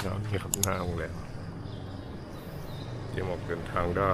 นี่ครับหน้าโรงแรมเตรียมออกเดินทางได้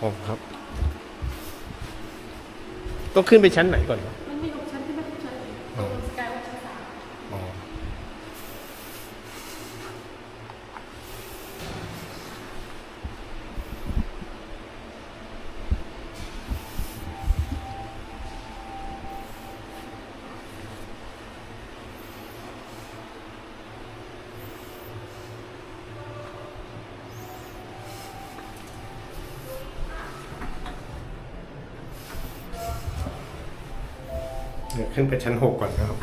อ๋อครับต้องขึ้นไปชั้นไหนก่อนครับมันมี6 ชั้นขึ้นไปทุกชั้นสกายวอล์กชั้น 3อ๋อเดี๋ยวขึ้นไปชั้น 6ก่อนนะครับ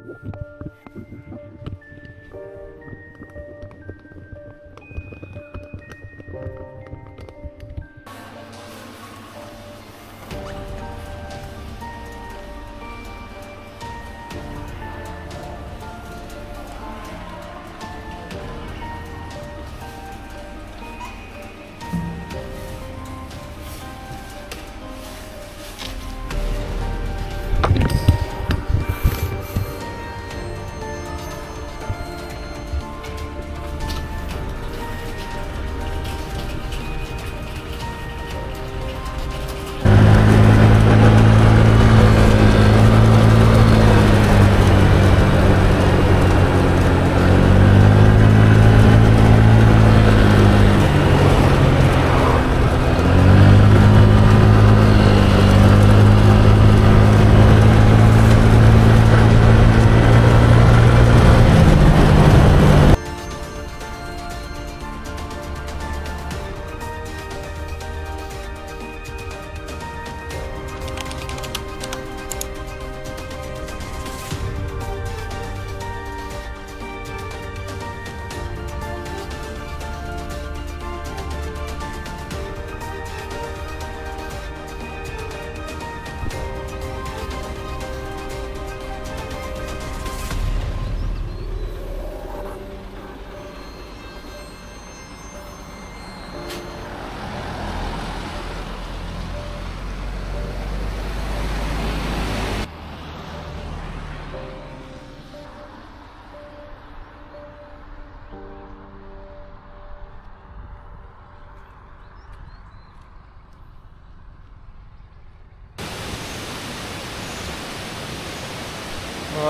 ก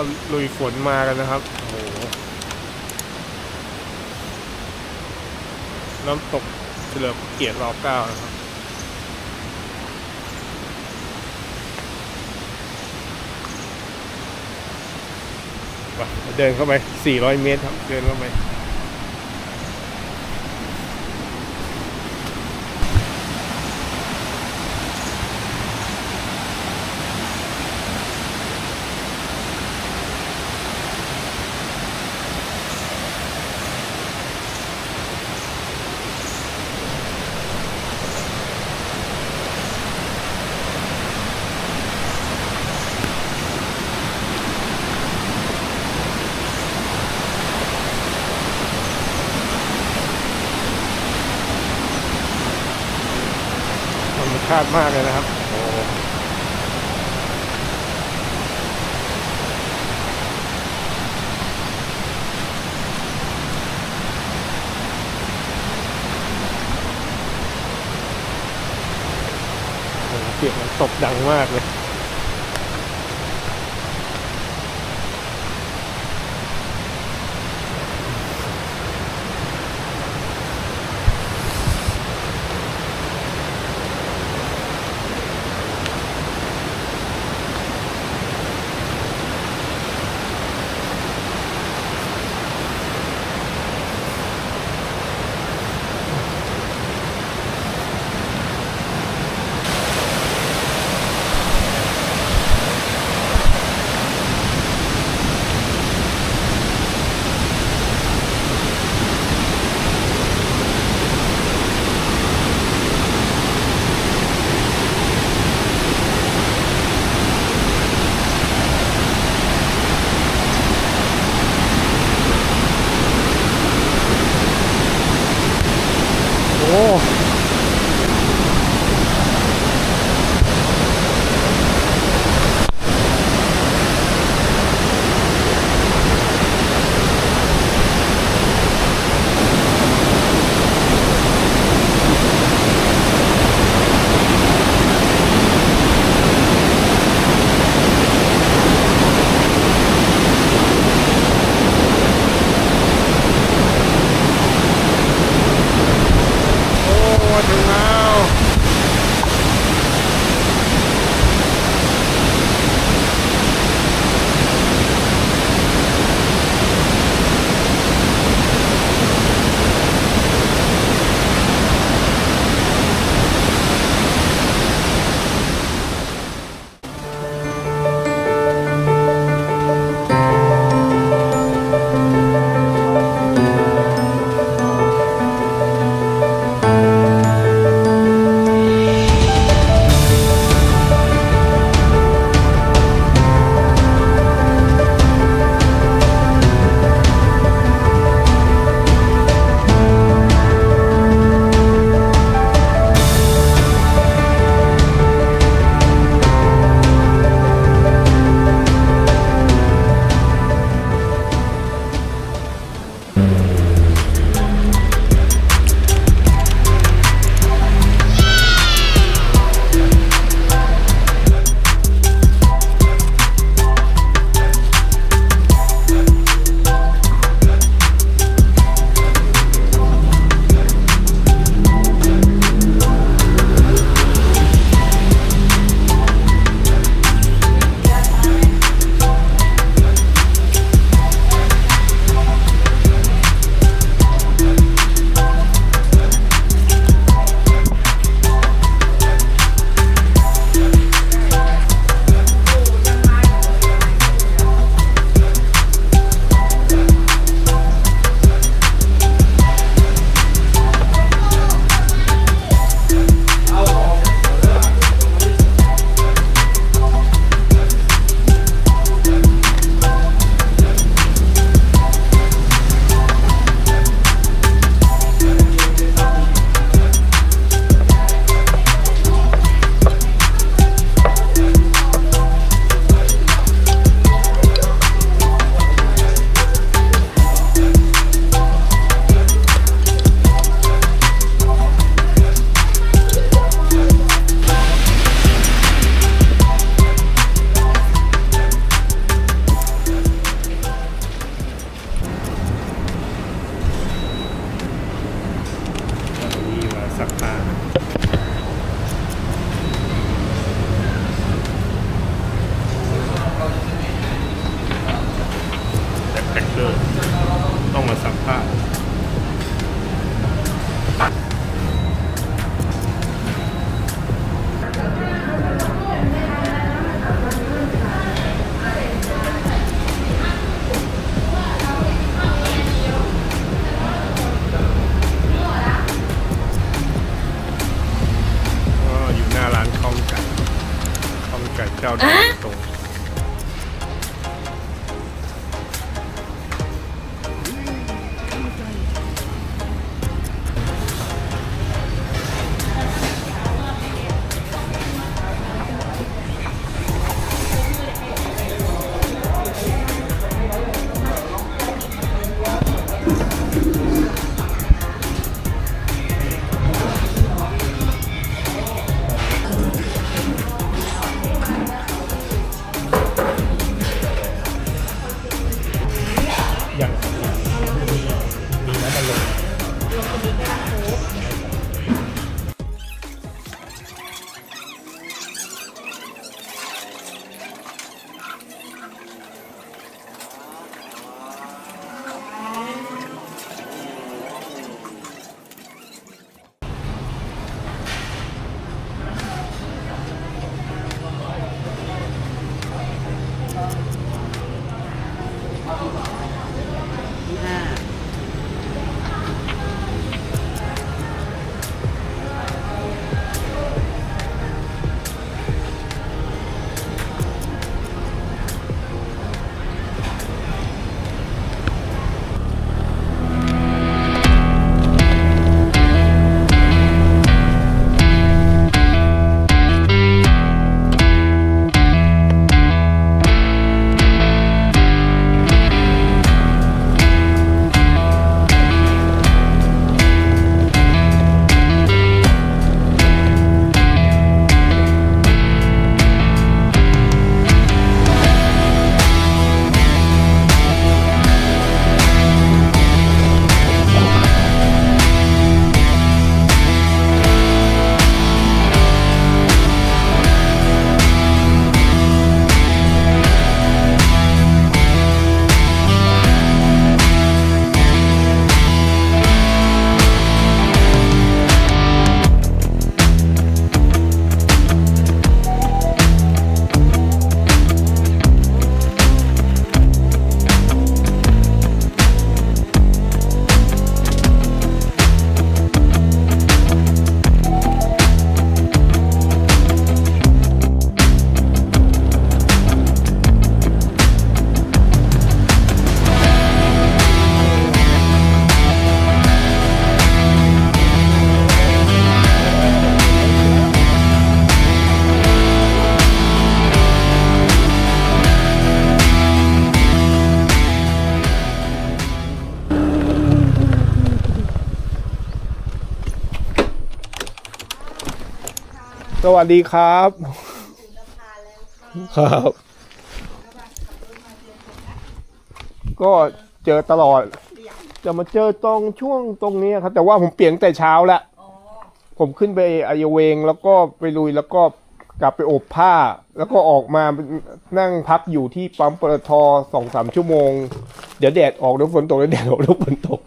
็ลุยฝนมากันนะครับโอ้โหน้ำตกเฉลิมเกียรติร.9นะครับเดินเข้าไป400 เมตรครับเดินเข้าไปคาดมากเลยนะครับโอ้เสียงมันตกดังมากเลย ต้องมาสัมภาษณ์อยู่หน้าร้านข้าวไก่เจ้าดังตรง อย่างมีน้ำมันลงสวัสดีครับครับ ก็เจอตลอดจะมาเจอตรงช่วงตรงนี้ครับแต่ว่าผมเปลี่ยนแต่เช้าแล้วผมขึ้นไปอายเวงแล้วก็ไปลุยแล้วก็กลับไปอบผ้าแล้วก็ออกมานั่งพักอยู่ที่ปั๊มปตท2-3 ชั่วโมงเดี๋ยวแดดออกเดี๋ยวฝนตกเดี๋ยวแดดออกเดี๋ยวฝนตก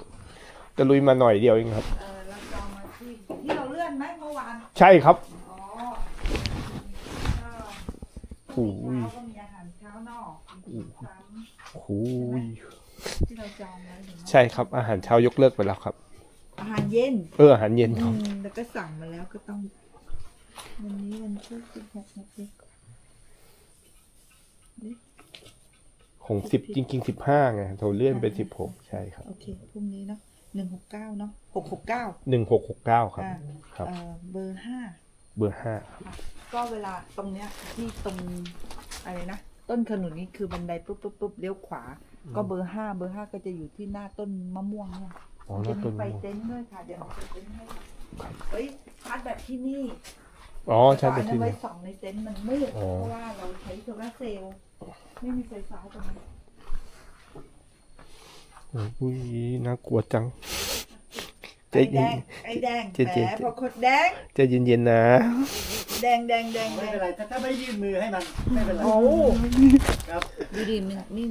จะลุยมาหน่อยเดียวเองครับเราจองมาที่เราเลื่อนไหมเมื่อวานใช่ครับโอ้ยก็มีอาหารเช้านอกโอ้ยที่เราจองไว้ใช่ครับอาหารเช้ายกเลิกไปแล้วครับอาหารเย็นอาหารเย็นครับแล้วก็สั่งมาแล้วก็ต้องวันนี้วันที่16ของ10จริงๆ15ไงโทรเลื่อนไป16ใช่ครับโอเคพรุ่งนี้เนาะ169เนาะ1669ครับครับเบอร์5ครับก็เวลาตรงเนี้ยที่ตรงอะไรนะต้นขนุนนี่คือบันไดปุ๊บเลี้ยวขวาก็เบอร์5ก็จะอยู่ที่หน้าต้นมะม่วงเนี่ยจะมีไฟเต็นท์ด้วยค่ะเดี๋ยวเราไปเต็นท์ให้เฮ้ยชาร์จแบบที่นี่ชาร์จแบบที่นี่ไว้ส่องในเต็นท์มันมืดเพราะว่าเราใช้โซลาร์เซลล์ไม่มีไฟฟ้าตรงนี้โอ้ยน่ากลัวจังไอ้แดงแหมพอคดแดงใจเย็นๆนะ แดงไม่เป็นไรถ้าไม่ยื่นมือให้มันไม่เป็นไร โอ้ ครับ ดูดิ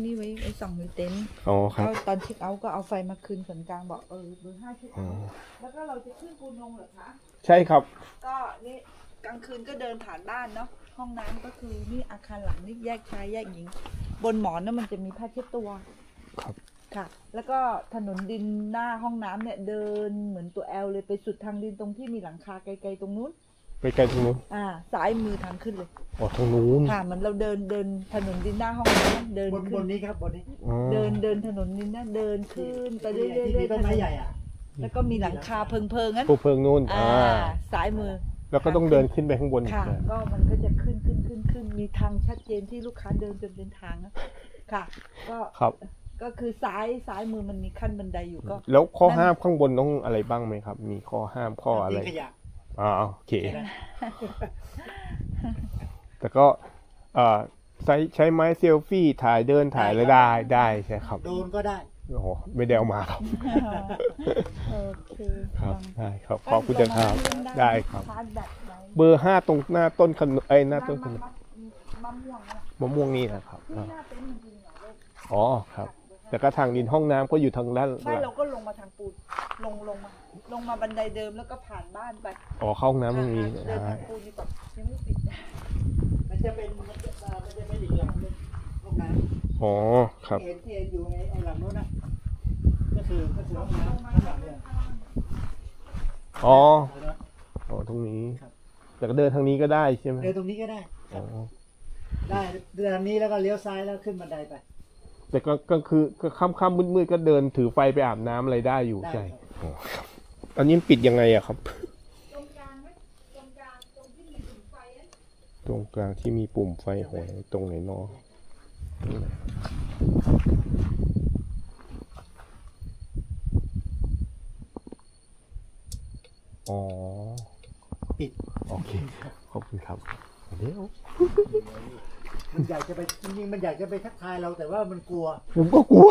นี่ไว้ส่องในเต็นท์ อ๋อครับ ตอนเช็คเอาท์ก็เอาไฟมาคืนส่วนกลางบอกเบอร์5เช็คเอาท์แล้วก็เราจะขึ้นปูนงเหรอคะ ใช่ครับ ก็นี่กลางคืนก็เดินผ่านบ้านเนาะห้องน้ำก็คือนี่อาคารหลังนี่แยกชายแยกหญิง บนหมอนนั่นมันจะมีผ้าเช็ดตัว ครับ ค่ะ แล้วก็ถนนดินหน้าห้องน้ำเนี่ยเดินเหมือนตัวแอลเลยไปสุดทางดินตรงที่มีหลังคาไกลๆตรงนู้น ไปไกลตรงนู้น ซ้ายมือทางขึ้นเลย อ๋อทางนู้น ค่ะเหมือนเราเดินถนนดินหน้าห้องน้ำเดิน บ ขึ้ น น นี้ครับบนนี้ อ๋อ เดินถนนดินหน้าเดินขึ้นไปเรื่อย ที่มี ๆ ต้นไม้ใหญ่อ่ะ แล้วก็มีหลังคาเพิงๆงั้น ภูเพิงนู่นซ้ายมือ แล้วก็ต้องเดินขึ้นไปข้างบนอีก ค่ะ นะ ก็มันก็จะขึ้นมีทางชัดเจนที่ลูกค้าเดินจนเป็นทางนะค่ะ ก็ ครับ ก็คือซ้ายมือมันมีขั้นบันไดอยู่ก็ แล้วข้อห้ามข้างบนต้องอะไรบ้างไหมครับ มีข้อห้ามข้ออะไร ทิ้งขยะ โอเค แต่ก็ใช้ไม้เซลฟี่ถ่ายเดินถ่ายแล้วได้ใช่ครับ โดนก็ได้ โอ้โหไม่ได้เอามาครับ โอเค ครับได้ครับขอบคุณจังครับได้ครับ ชาร์จแบตไว้ เบอร์5ตรงหน้าต้นขนุนหน้าต้นขนุน มะม่วงนะ มะม่วงนี่นะครับ ที่หน้าเต็นท์จริงๆเหรอลูก อ๋อครับ แต่ก็ทางดินห้องน้ำก็อยู่ทางด้านห ไม่ ลัง เราก็ลงมาทางปูนลงมาบันไดเดิมแล้วก็ผ่านบ้านไป อ๋อเข้าห้องน้ำตรงนี้ เดิน ได้ ทางปูนดีกว่ายังไม่ปิดนะ มันจะเป็นอีกหลังนึงห้องน้ อ๋อค ำ รับ เอ็นที่อยู่ไอ้หลังนู้นนะก็คือห้องน้ำข้างหลังเนี่ย อ๋อ เห็นไหม อ๋อตรงนี้ ครับ แต่ก็เดินทางนี้ก็ได้ใช่ไหม เดินตรงนี้ก็ได้ อ๋อ ได้เดินทางนี้แล้วก็เลี้ยวซ้ายแล้วขึ้นบันไดไป แต่ก็คือก็ค่ำๆมืดๆก็เดินถือไฟไปอาบน้ำอะไรได้อยู่ ได้ ใช่ ครับ อ๋อครับอันนี้ปิดยังไงอะครับ ตรงกลางไหมตรงกลางตรงที่มีถุงไฟอะ ตรงกลางที่มีปุ่มไฟหอยตรงไหนเนาะนี่นะอ๋อ ปิด โอเคขอบคุณครับเดี๋ยว มันอยากจะไปจริงๆมันอยากจะไปทักทายเราแต่ว่ามันกลัว ผมก็กลัว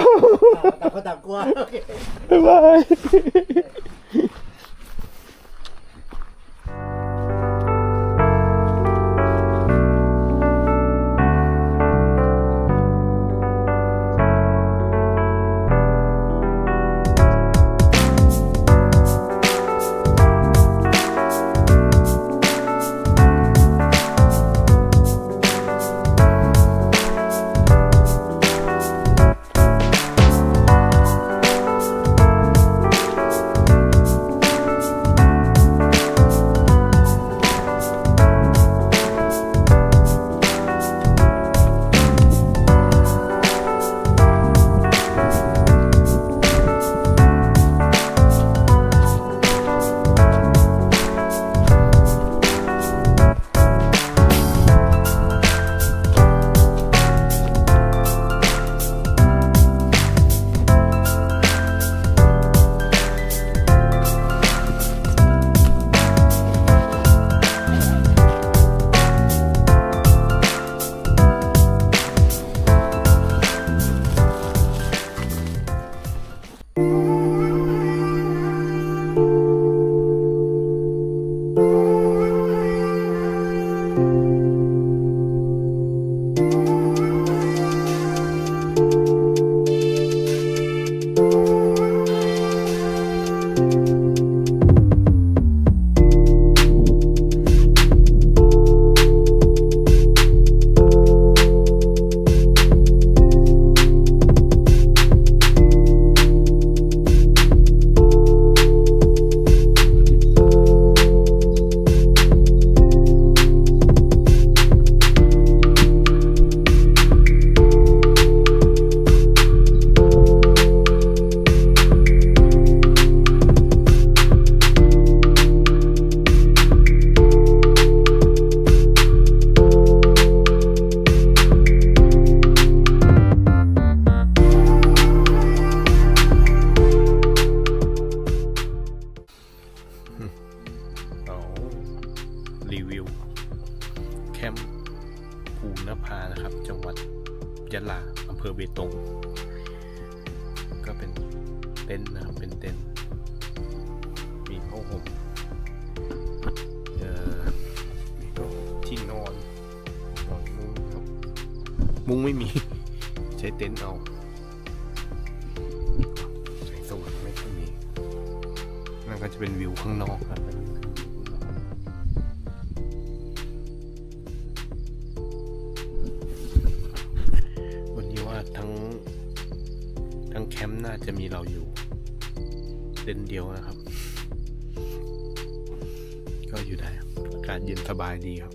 ต่างคนต่างกลัวโอเค บ๊ายบาย รีวิวแคมป์ภูนภานะครับจังหวัดยะลาอำเภอเบตงก็เป็นเต็นท์นะครับเป็นเต็นท์มีผ้าห่มมีผ้าห่ มุ้งไม่มี ใช้เต็นท์เอาแสงสว่างไม่ค่อยมีนั่นก็จะเป็นวิวข้างนอกครับวันนี้ว่าทั้งแคมป์น่าจะมีเราอยู่เต็นท์เดียวนะครับก็อยู่ได้อากาศเย็นสบายดีครับ